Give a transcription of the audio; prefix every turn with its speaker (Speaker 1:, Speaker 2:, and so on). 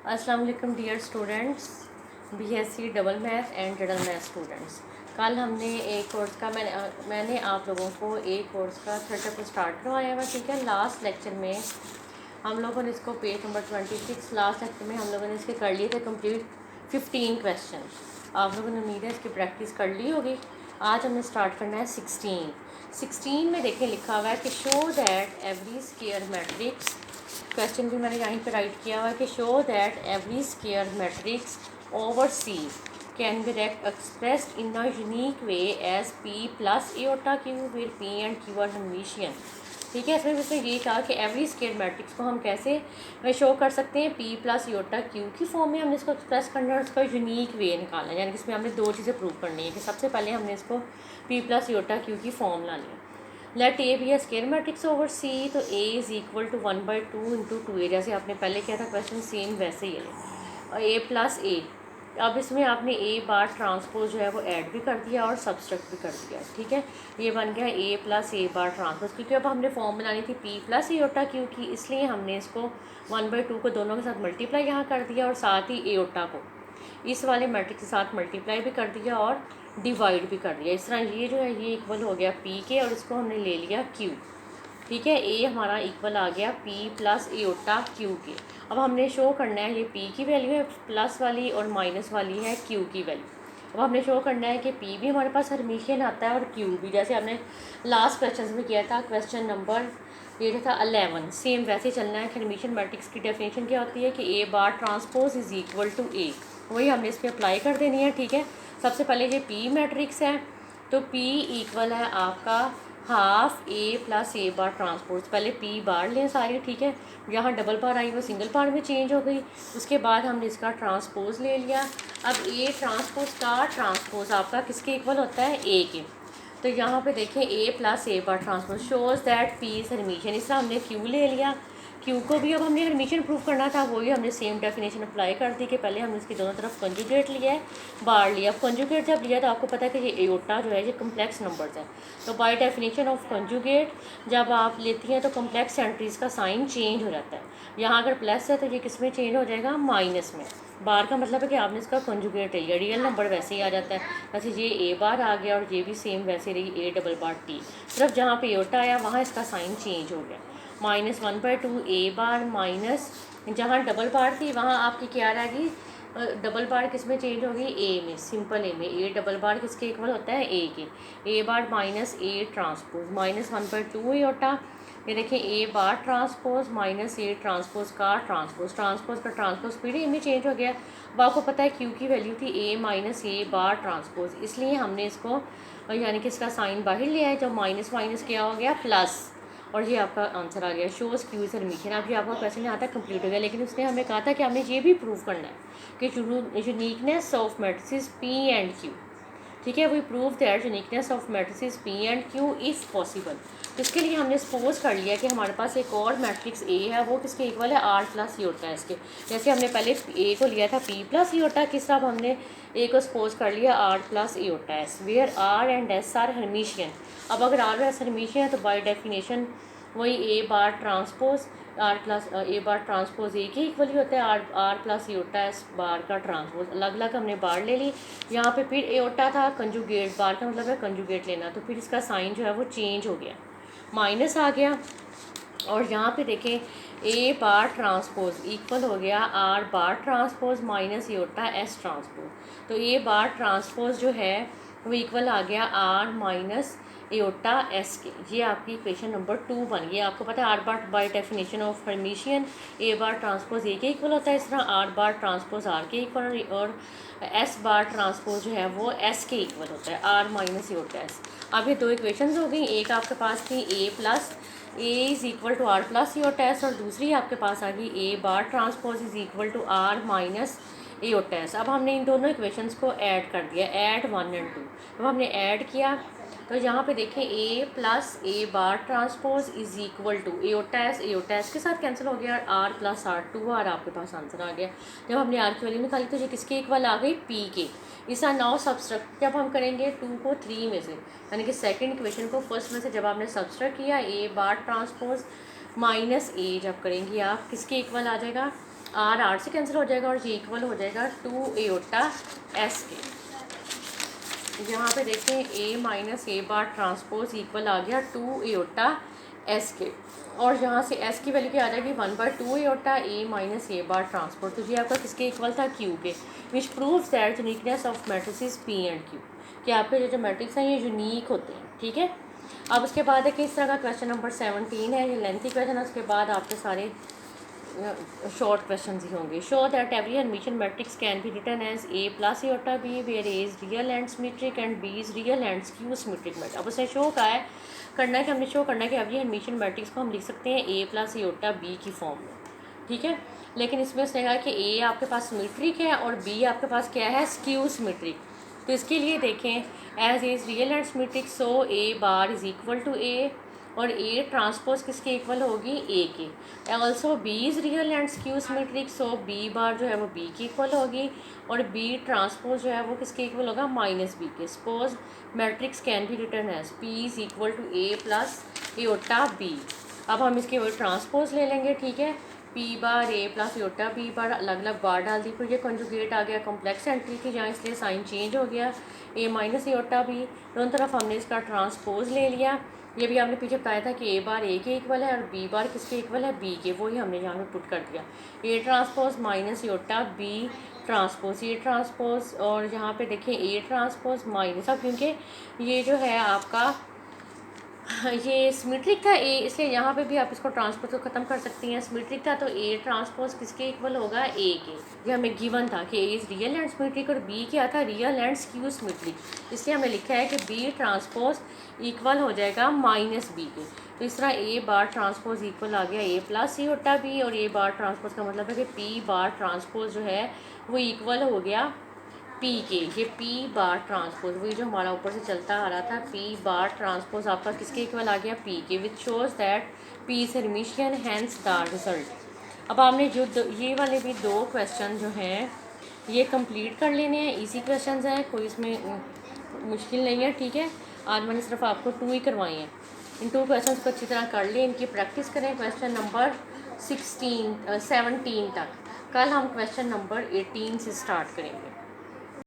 Speaker 1: अस्सलाम वालेकुम dear students, BSc double math and general math students. कल हमने एक कोर्स का मैंने आप लोगों को एक कोर्स का सेटअप स्टार्ट करवाया हुआ, ठीक है। लास्ट लेक्चर में हम लोगों ने इसको पेज नंबर 26 लास्ट लेक्चर में हम लोगों ने इसके कर लिए थे कंप्लीट 15 क्वेश्चन। आप लोगों ने उम्मीद है इसकी प्रैक्टिस कर ली होगी। आज हमें स्टार्ट करना है 16 में देखें लिखा हुआ है कि show that every square matrix, question भी मैंने यहीं पे राइट किया हुआ है कि show that every square matrix over C can be expressed in a unique way as P plus iota Q where P and Q are Hermitian. ठीक है, इसमें इसने ये कहा कि एवरी स्क्वायर मैट्रिक्स को हम कैसे शो कर सकते हैं, पी प्लस एओटा क्यू की फॉर्म में हमने इसको एक्सप्रेस करना है, उसका यूनिक वे निकालना है। यानी कि इसमें हमने दो चीज़ें प्रूव करनी है कि सबसे पहले हमने इसको पी प्लस एओटा क्यू की फॉर्म लानी है। Let A be a square matrix over C, तो A is equal to 1/2 into 2a, जैसे आपने पहले किया था क्वेश्चन सेम वैसे ही है। और ए प्लस ए, अब इसमें आपने ए बार ट्रांसपोज जो है वो ऐड भी कर दिया और सब्सट्रैक्ट भी कर दिया, ठीक है। ये बन गया ए प्लस ए बार ट्रांसपोज, क्योंकि अब हमने फॉर्म बनानी थी पी प्लस एओटा क्यू की, इसलिए हमने इसको 1/2 को दोनों के साथ मल्टीप्लाई यहाँ कर दिया और साथ ही एओटा को इस वाले मैट्रिक्स के साथ मल्टीप्लाई भी कर दिया और डिवाइड भी कर दिया। इस तरह ये जो है ये इक्वल हो गया पी के और इसको हमने ले लिया क्यू, ठीक है। ए हमारा इक्वल आ गया पी प्लस एओटा क्यू के। अब हमने शो करना है, ये पी की वैल्यू है प्लस वाली और माइनस वाली है क्यू की वैल्यू। अब हमने शो करना है कि पी भी हमारे पास हर्मिशियन आता है और क्यू भी, जैसे हमने लास्ट क्वेश्चन में किया था, क्वेश्चन नंबर ये जो था 11, सेम वैसे चलना है। हर्मिशियन मैट्रिक्स की डेफिनेशन क्या होती है कि ए bar transpose is equal to ए, वही हमने इस पर अप्लाई कर देनी है, ठीक है। सबसे पहले ये पी मैट्रिक्स है, तो पी इक्वल है आपका half A plus A bar transpose. पहले पी बार लें सारी, ठीक है। यहाँ डबल बार आई वो सिंगल बार में चेंज हो गई, उसके बाद हमने इसका ट्रांसपोज ले लिया। अब ए ट्रांसपोज का ट्रांसपोज आपका किसके इक्वल होता है, ए के। तो यहाँ पे देखें A plus A bar transpose shows that P is Hermitian, इसलिए हमने क्यू ले लिया। क्यू को भी अब हमने हर्मिशियन प्रूव करना था, वही हमने सेम डेफिनेशन अप्लाई कर दी कि पहले हमने इसकी दोनों तरफ कंजुगेट लिया है, बार लिया। अब कंजुगेट जब लिया तो आपको पता है कि ये एओटा जो है ये कम्प्लेक्स नंबर्स है, तो बाय डेफिनेशन ऑफ कंजुगेट जब आप लेती हैं तो कम्प्लेक्स एंट्रीज़ का साइन चेंज हो जाता है। यहाँ अगर प्लस है तो ये किस में चेंज हो जाएगा, माइनस में। बार का मतलब है कि आपने इसका कंजुगेट ले लिया, रियल नंबर वैसे ही आ जाता है। वैसे ये ए बार आ गया और ये भी सेम वैसे रही ए डबल बार टी, सिर्फ जहाँ पे एओटा आया वहाँ इसका साइन चेंज हो गया। -1/2 ए बार माइनस, जहाँ डबल बार थी वहाँ आपकी क्या रहेगी, डबल बार किस में चेंज होगी, ए में, सिंपल ए में। ए डबल बार किसके इक्वल होता है, ए के। ए बार माइनस ए ट्रांसपोज -1/2 एओटा, ये देखिए ए bar transpose minus A transpose का ट्रांसपोज, ट्रांसपोज का ट्रांसपोज फिर ए में चेंज हो गया। अब आपको पता है क्यू की वैल्यू थी ए माइनस ए बार ट्रांसपोज, इसलिए हमने इसको यानी कि इसका साइन बाहर लिया है, जब माइनस माइनस क्या हो गया प्लस, और ये आपका आंसर आ गया शोज़ क्यू इज़ हर्मिशियन। अब ये आपका क्वेश्चन यहाँ तक कंप्लीट हो गया, लेकिन उसने हमें कहा था कि हमने ये भी प्रूव करना है कि uniqueness of matrices P and Q, ठीक है। We prove that uniqueness of matrices P and Q if possible. इसके लिए हमने सपोज कर लिया कि हमारे पास एक और मैट्रिक्स ए है, वो किसके इक्वल है, आर प्लस एओटा है इसके। जैसे हमने पहले ए को लिया था पी प्लस एओटा, किस तरह हमने ए को सपोज कर लिया R plus iota S, where R and S are Hermitian. अब अगर आर एस हर्मिशियन है तो बाय डेफिनेशन वही A bar transpose R plus A bar transpose A के इक्वल ही होता है R plus iota S bar का ट्रांसपोज। अलग अलग हमने बार ले ली, यहाँ पे फिर एओटा था कंजुगेट, बार का मतलब है कंजुगेट लेना, तो फिर इसका साइन जो है वो चेंज हो गया, माइनस आ गया। और यहाँ पे देखें ए बार ट्रांसपोज इक्वल हो गया are bar transpose minus iota S transpose, तो ए बार ट्रांसपोज जो है वो इक्वल आ गया आर माइनस एओटा एस के। ये आपकी इक्वेशन नंबर 2 बन गई। आपको पता है are bar by definition of Hermitian A bar transpose A के इक्वल होता है, इस तरह आर बार ट्रांसपोज आर के इक्वल और एस बार ट्रांसपोज जो है वो एस के इक्वल होता है, आर माइनस एओटा एस। अब ये दो इक्वेशंस हो गई, एक आपके पास थी A plus A is equal to R plus iota S, और दूसरी आपके पास आ गई A bar transpose is equal to R minus iota S. अब हमने इन दोनों इक्वेशंस को ऐड कर दिया, ऐड 1 और 2। अब हमने ऐड किया तो यहाँ पे देखें A plus A bar transpose is equal to iota S के साथ कैंसिल हो गया, आर प्लस आर 2 आर आपके पास आंसर आ गया। जब हमने आर की वैल्यू निकाली तो ये किसके इक्वल आ गई, पी के। इसका नाउ सब्सट्रैक्ट जब हम करेंगे 2 को 3 में से, यानी कि सेकंड इक्वेशन को फर्स्ट में से जब आपने सब्सट्रैक्ट किया ए बार ट्रांसपोज माइनस ए जब करेंगी आप किसके इक्वल आ जाएगा, आर आर से कैंसिल हो जाएगा और ये इक्वल हो जाएगा 2 एओटा एस के। यहाँ पे देखें ए minus A bar transpose equal आ गया 2 एओटा एस के, और यहाँ से एस की वैल्यू क्या आ जाएगी 1/2 iota A minus A bar transpose. तो ये आपका किसके इक्वल था, क्यू के, which proves that uniqueness of matrices P and Q, कि आपके जो मैट्रिक्स हैं ये यूनिक होते हैं। ठीक है, अब उसके बाद है कि इस तरह का क्वेश्चन नंबर 17 है, ये लेंथी क्वेश्चन है। उसके बाद आपके सारे शॉर्ट क्वेश्चन ही होंगे। Show that every admission matrix can be written as A plus iota B where A is real and symmetric and B is real and skew symmetric matrix. अब उसने show का है करना है कि हमने शो करना है कि एवरी एडमिशन मैट्रिक्स को हम लिख सकते हैं ए प्लस एओटा बी की फॉर्म में। ठीक है, लेकिन इसमें उसने कहा कि ए आपके पास सिमेट्रिक है और बी आपके पास क्या है, स्क्यू सिमेट्रिक। तो इसके लिए देखें as A is real and symmetric so A bar is equal to A, और ए ट्रांसपोज किसके इक्वल होगी, ए के। Also B is real and skew symmetric so B bar जो है वो बी की इक्वल होगी, और बी ट्रांसपोज जो है वो किसके इक्वल होगा, माइनस बी के। Suppose matrix can be written as P is equal to A plus iota B. अब हम इसके वो ट्रांसपोज ले लेंगे। ठीक है, P bar A plus iota B bar अलग अलग बार डाल दी, फिर ये कंजुगेट आ गया, कॉम्प्लेक्स एंट्री थी जहाँ, इसलिए साइन चेंज हो गया, ए माइनस एओटा बी। दोनों तरफ हमने इसका ट्रांसपोज ले लिया। ये भी आपने पीछे बताया था कि ए बार ए के इक्वल है और बी बार किसके इक्वल है, बी के, वही हमने यहाँ पे पुट कर दिया। A transpose minus iota B transpose, A transpose, और यहाँ पे देखिए ए ट्रांसपोज माइनस, अब क्योंकि ये जो है आपका ये सिमेट्रिक था ए, इसलिए यहाँ पे भी आप इसको ट्रांसपोज को ख़त्म कर सकती हैं। सिमेट्रिक था तो ए ट्रांसपोज किसके इक्वल होगा, ए के। ये हमें गिवन था कि ए इज़ रियल एंड सिमेट्रिक और बी क्या था, रियल एंड स्क्यू सिमेट्रिक, इसलिए हमने लिखा है कि बी ट्रांसपोज इक्वल हो जाएगा माइनस बी के। तो इस तरह ए बार ट्रांसपोज इक्वल आ गया ए प्लस एओटा बी, और ए बार ट्रांसपोज का मतलब है कि पी बार ट्रांसपोज जो है वो इक्वल हो गया पी के। ये पी बार ट्रांसपोज वही जो हमारा ऊपर से चलता आ रहा था, पी बार ट्रांसपोज आपका किसके इक्वल आ गया, पी के, which shows that P is Hermitian hence the result. अब आपने जो ये वाले भी दो क्वेश्चन जो हैं ये कंप्लीट कर लेने हैं, इजी क्वेश्चन हैं, कोई इसमें मुश्किल नहीं है। ठीक है, आज मैंने सिर्फ आपको 2 ही करवाए हैं। इन 2 क्वेश्चन को अच्छी तरह कर लें, इनकी प्रैक्टिस करें क्वेश्चन नंबर 17 तक। कल हम क्वेश्चन नंबर 18 से स्टार्ट करेंगे।